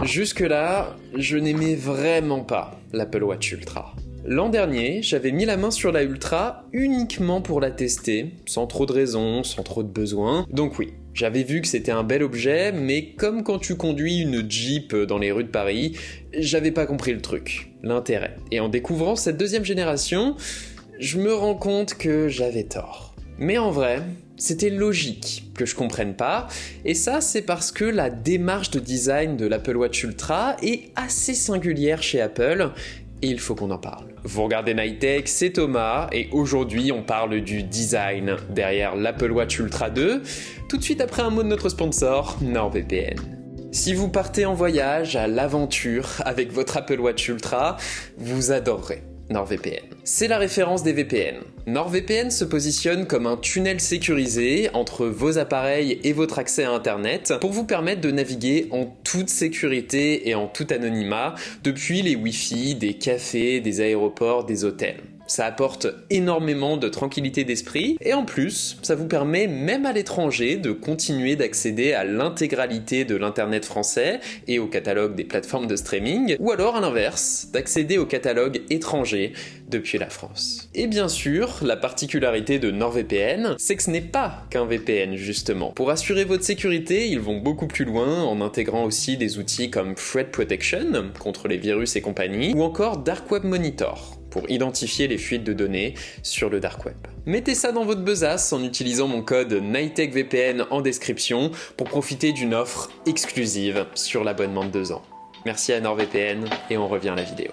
Jusque-là, je n'aimais vraiment pas l'Apple Watch Ultra. L'an dernier, j'avais mis la main sur la Ultra uniquement pour la tester, sans trop de raison, sans trop de besoin. Donc oui, j'avais vu que c'était un bel objet, mais comme quand tu conduis une Jeep dans les rues de Paris, j'avais pas compris le truc, l'intérêt. Et en découvrant cette deuxième génération, je me rends compte que j'avais tort. Mais en vrai, c'était logique que je comprenne pas, et ça c'est parce que la démarche de design de l'Apple Watch Ultra est assez singulière chez Apple, et il faut qu'on en parle. Vous regardez Night-Tech, c'est Thomas, et aujourd'hui on parle du design derrière l'Apple Watch Ultra 2, tout de suite après un mot de notre sponsor, NordVPN. Si vous partez en voyage, à l'aventure, avec votre Apple Watch Ultra, vous adorerez NordVPN. C'est la référence des VPN. NordVPN se positionne comme un tunnel sécurisé entre vos appareils et votre accès à Internet pour vous permettre de naviguer en toute sécurité et en tout anonymat depuis les Wi-Fi, des cafés, des aéroports, des hôtels. Ça apporte énormément de tranquillité d'esprit et en plus, ça vous permet même à l'étranger de continuer d'accéder à l'intégralité de l'internet français et au catalogue des plateformes de streaming, ou alors à l'inverse, d'accéder au catalogue étranger depuis la France. Et bien sûr, la particularité de NordVPN, c'est que ce n'est pas qu'un VPN justement. Pour assurer votre sécurité, ils vont beaucoup plus loin en intégrant aussi des outils comme Threat Protection contre les virus et compagnie, ou encore Dark Web Monitor pour identifier les fuites de données sur le dark web. Mettez ça dans votre besace en utilisant mon code NightTechVPN en description pour profiter d'une offre exclusive sur l'abonnement de 2 ans. Merci à NordVPN et on revient à la vidéo.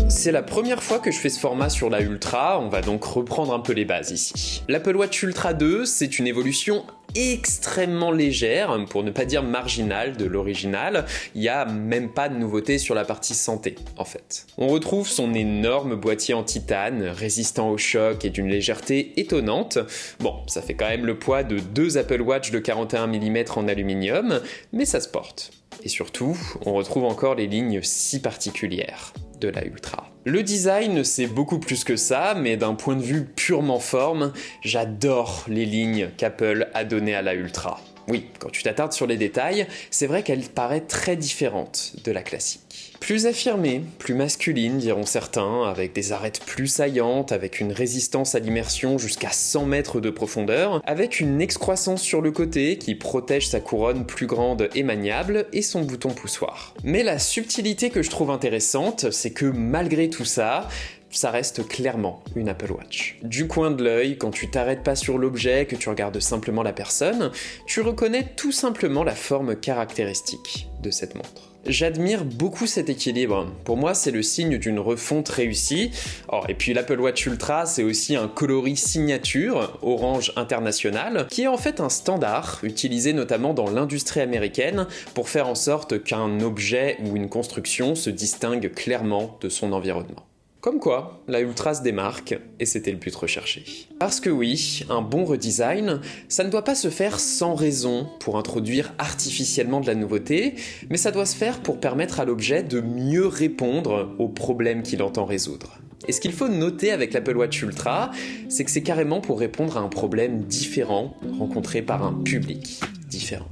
C'est la première fois que je fais ce format sur la Ultra, on va donc reprendre un peu les bases ici. L'Apple Watch Ultra 2, c'est une évolution extrêmement légère, pour ne pas dire marginale, de l'original. Il n'y a même pas de nouveauté sur la partie santé, en fait. On retrouve son énorme boîtier en titane, résistant au choc et d'une légèreté étonnante. Bon, ça fait quand même le poids de 2 Apple Watch de 41 mm en aluminium, mais ça se porte. Et surtout, on retrouve encore les lignes si particulières de la Ultra. Le design, c'est beaucoup plus que ça, mais d'un point de vue purement forme, j'adore les lignes qu'Apple a données à la Ultra. Oui, quand tu t'attardes sur les détails, c'est vrai qu'elle paraît très différente de la classique. Plus affirmée, plus masculine diront certains, avec des arêtes plus saillantes, avec une résistance à l'immersion jusqu'à 100 mètres de profondeur, avec une excroissance sur le côté qui protège sa couronne plus grande et maniable et son bouton poussoir. Mais la subtilité que je trouve intéressante, c'est que malgré tout ça, ça reste clairement une Apple Watch. Du coin de l'œil, quand tu t'arrêtes pas sur l'objet, que tu regardes simplement la personne, tu reconnais tout simplement la forme caractéristique de cette montre. J'admire beaucoup cet équilibre. Pour moi, c'est le signe d'une refonte réussie. Oh, et puis l'Apple Watch Ultra, c'est aussi un coloris signature, orange international, qui est en fait un standard, utilisé notamment dans l'industrie américaine, pour faire en sorte qu'un objet ou une construction se distingue clairement de son environnement. Comme quoi, la Ultra se démarque, et c'était le but recherché. Parce que oui, un bon redesign, ça ne doit pas se faire sans raison pour introduire artificiellement de la nouveauté, mais ça doit se faire pour permettre à l'objet de mieux répondre aux problèmes qu'il entend résoudre. Et ce qu'il faut noter avec l'Apple Watch Ultra, c'est que c'est carrément pour répondre à un problème différent, rencontré par un public différent.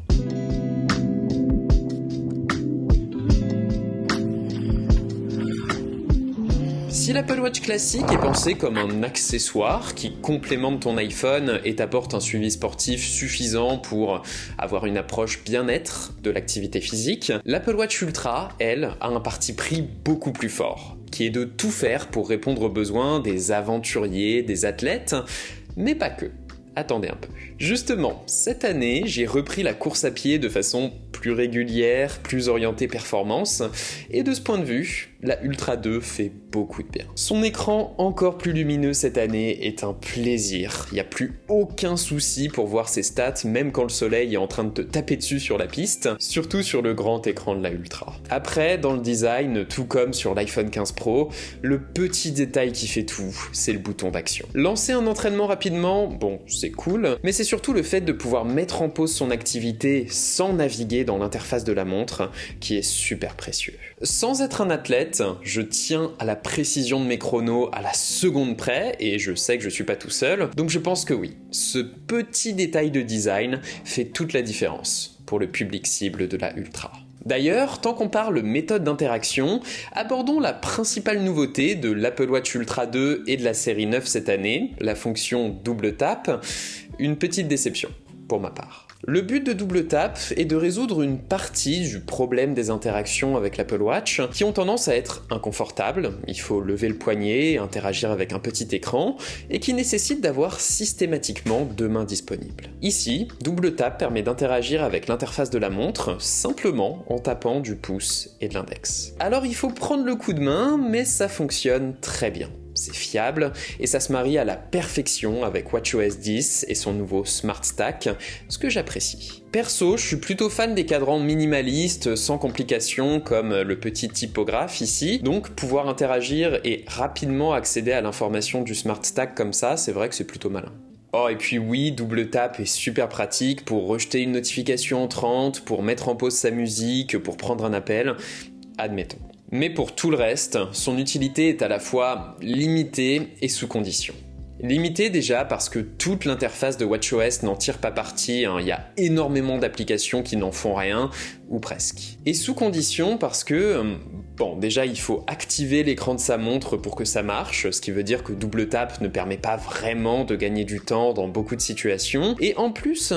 Si l'Apple Watch classique est pensé comme un accessoire qui complémente ton iPhone et t'apporte un suivi sportif suffisant pour avoir une approche bien-être de l'activité physique, l'Apple Watch Ultra, elle, a un parti pris beaucoup plus fort, qui est de tout faire pour répondre aux besoins des aventuriers, des athlètes, mais pas que. Attendez un peu. Justement, cette année, j'ai repris la course à pied de façon plus régulière, plus orientée performance, et de ce point de vue, la Ultra 2 fait beaucoup de bien. Son écran encore plus lumineux cette année est un plaisir. Il n'y a plus aucun souci pour voir ses stats, même quand le soleil est en train de te taper dessus sur la piste, surtout sur le grand écran de la Ultra. Après, dans le design, tout comme sur l'iPhone 15 Pro, le petit détail qui fait tout, c'est le bouton d'action. Lancer un entraînement rapidement, bon, c'est cool, mais c'est surtout le fait de pouvoir mettre en pause son activité sans naviguer dans dans l'interface de la montre, qui est super précieux. Sans être un athlète, je tiens à la précision de mes chronos à la seconde près, et je sais que je suis pas tout seul, donc je pense que oui, ce petit détail de design fait toute la différence pour le public cible de la Ultra. D'ailleurs, tant qu'on parle méthode d'interaction, abordons la principale nouveauté de l'Apple Watch Ultra 2 et de la série 9 cette année, la fonction double tap, une petite déception pour ma part. Le but de double tap est de résoudre une partie du problème des interactions avec l'Apple Watch qui ont tendance à être inconfortables, il faut lever le poignet, interagir avec un petit écran, et qui nécessitent d'avoir systématiquement deux mains disponibles. Ici, double tap permet d'interagir avec l'interface de la montre simplement en tapant du pouce et de l'index. Alors il faut prendre le coup de main, mais ça fonctionne très bien. C'est fiable et ça se marie à la perfection avec WatchOS 10 et son nouveau Smart Stack, ce que j'apprécie. Perso, je suis plutôt fan des cadrans minimalistes, sans complications comme le petit typographe ici, donc pouvoir interagir et rapidement accéder à l'information du Smart Stack comme ça, c'est vrai que c'est plutôt malin. Oh et puis oui, double tap est super pratique pour rejeter une notification entrante, pour mettre en pause sa musique, pour prendre un appel, admettons. Mais pour tout le reste, son utilité est à la fois limitée et sous condition. Limitée déjà parce que toute l'interface de WatchOS n'en tire pas parti, il y a énormément d'applications qui n'en font rien, ou presque. Et sous condition parce que, déjà il faut activer l'écran de sa montre pour que ça marche, ce qui veut dire que double tap ne permet pas vraiment de gagner du temps dans beaucoup de situations, et en plus,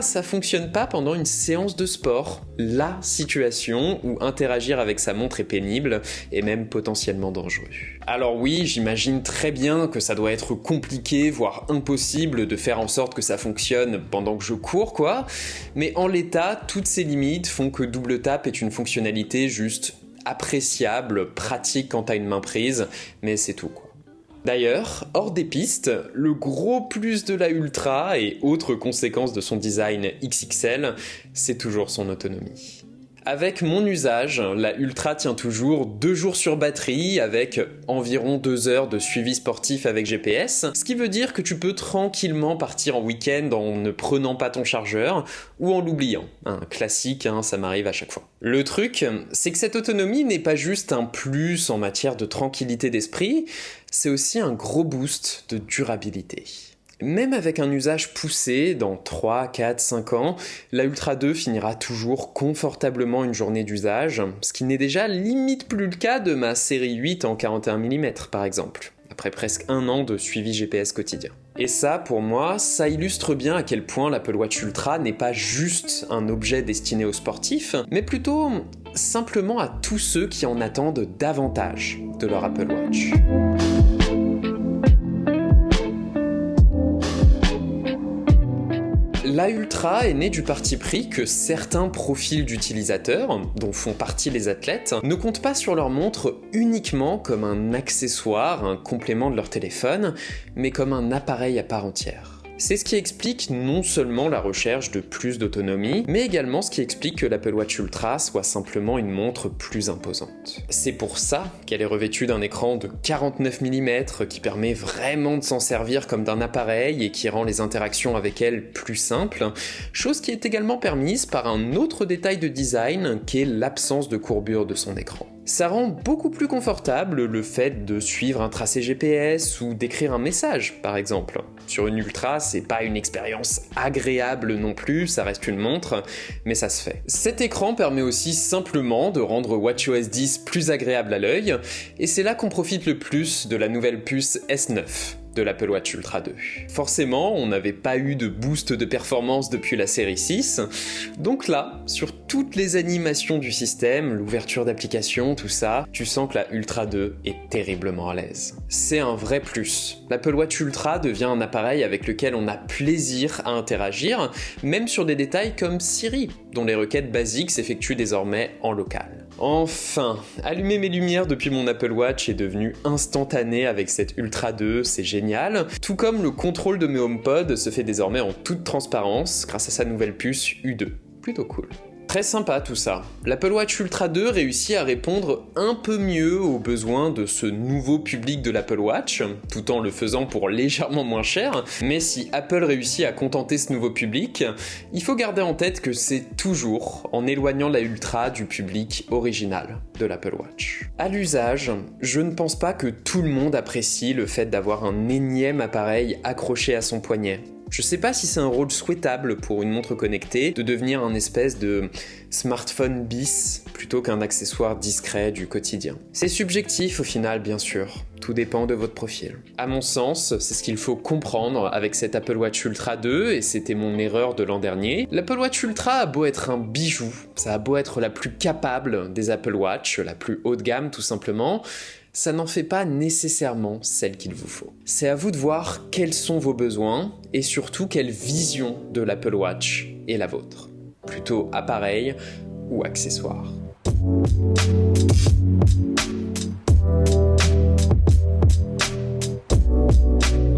ça fonctionne pas pendant une séance de sport, la situation où interagir avec sa montre est pénible et même potentiellement dangereux. Alors oui, j'imagine très bien que ça doit être compliqué, voire impossible de faire en sorte que ça fonctionne pendant que je cours, mais en l'état, toutes ces limites font que double tap est une fonctionnalité juste appréciable, pratique quand t'as une main prise, mais c'est tout D'ailleurs, hors des pistes, le gros plus de la Ultra et autres conséquences de son design XXL, c'est toujours son autonomie. Avec mon usage, la Ultra tient toujours 2 jours sur batterie avec environ 2 heures de suivi sportif avec GPS, ce qui veut dire que tu peux tranquillement partir en week-end en ne prenant pas ton chargeur ou en l'oubliant. Un classique, ça m'arrive à chaque fois. Le truc, c'est que cette autonomie n'est pas juste un plus en matière de tranquillité d'esprit, c'est aussi un gros boost de durabilité. Même avec un usage poussé, dans 3, 4, 5 ans, la Ultra 2 finira toujours confortablement une journée d'usage, ce qui n'est déjà limite plus le cas de ma série 8 en 41 mm par exemple, après presque 1 an de suivi GPS quotidien. Et ça, pour moi, ça illustre bien à quel point l'Apple Watch Ultra n'est pas juste un objet destiné aux sportifs, mais plutôt simplement à tous ceux qui en attendent davantage de leur Apple Watch. La Ultra est née du parti pris que certains profils d'utilisateurs, dont font partie les athlètes, ne comptent pas sur leur montre uniquement comme un accessoire, un complément de leur téléphone, mais comme un appareil à part entière. C'est ce qui explique non seulement la recherche de plus d'autonomie, mais également ce qui explique que l'Apple Watch Ultra soit simplement une montre plus imposante. C'est pour ça qu'elle est revêtue d'un écran de 49 mm qui permet vraiment de s'en servir comme d'un appareil et qui rend les interactions avec elle plus simples, chose qui est également permise par un autre détail de design qui est l'absence de courbure de son écran. Ça rend beaucoup plus confortable le fait de suivre un tracé GPS ou d'écrire un message, par exemple. Sur une Ultra, c'est pas une expérience agréable non plus, ça reste une montre, mais ça se fait. Cet écran permet aussi simplement de rendre WatchOS 10 plus agréable à l'œil, et c'est là qu'on profite le plus de la nouvelle puce S9 de l'Apple Watch Ultra 2. Forcément, on n'avait pas eu de boost de performance depuis la série 6, donc là, sur toutes les animations du système, l'ouverture d'applications, tout ça, tu sens que la Ultra 2 est terriblement à l'aise. C'est un vrai plus. L'Apple Watch Ultra devient un appareil avec lequel on a plaisir à interagir, même sur des détails comme Siri, dont les requêtes basiques s'effectuent désormais en local. Enfin, allumer mes lumières depuis mon Apple Watch est devenu instantané avec cette Ultra 2, c'est génial. Tout comme le contrôle de mes HomePod se fait désormais en toute transparence grâce à sa nouvelle puce U2. Plutôt cool. Très sympa tout ça. L'Apple Watch Ultra 2 réussit à répondre un peu mieux aux besoins de ce nouveau public de l'Apple Watch, tout en le faisant pour légèrement moins cher. Mais si Apple réussit à contenter ce nouveau public, il faut garder en tête que c'est toujours en éloignant la Ultra du public original de l'Apple Watch. À l'usage, je ne pense pas que tout le monde apprécie le fait d'avoir un énième appareil accroché à son poignet. Je sais pas si c'est un rôle souhaitable pour une montre connectée de devenir un espèce de smartphone bis plutôt qu'un accessoire discret du quotidien. C'est subjectif au final, bien sûr. Tout dépend de votre profil. À mon sens, c'est ce qu'il faut comprendre avec cet Apple Watch Ultra 2, et c'était mon erreur de l'an dernier. L'Apple Watch Ultra a beau être un bijou, ça a beau être la plus capable des Apple Watch, la plus haut de gamme tout simplement, ça n'en fait pas nécessairement celle qu'il vous faut. C'est à vous de voir quels sont vos besoins et surtout quelle vision de l'Apple Watch est la vôtre. Plutôt appareil ou accessoire.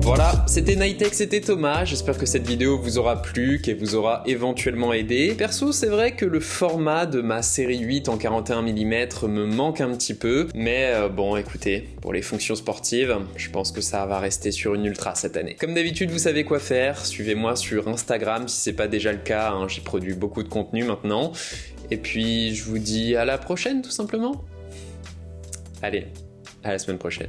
Voilà, c'était Nighttech, c'était Thomas, j'espère que cette vidéo vous aura plu, qu'elle vous aura éventuellement aidé. Perso, c'est vrai que le format de ma série 8 en 41 mm me manque un petit peu, mais bon, écoutez, pour les fonctions sportives, je pense que ça va rester sur une Ultra cette année. Comme d'habitude, vous savez quoi faire, suivez-moi sur Instagram si c'est pas déjà le cas, hein, j'y produis beaucoup de contenu maintenant. Et puis, je vous dis à la prochaine, tout simplement. Allez, à la semaine prochaine.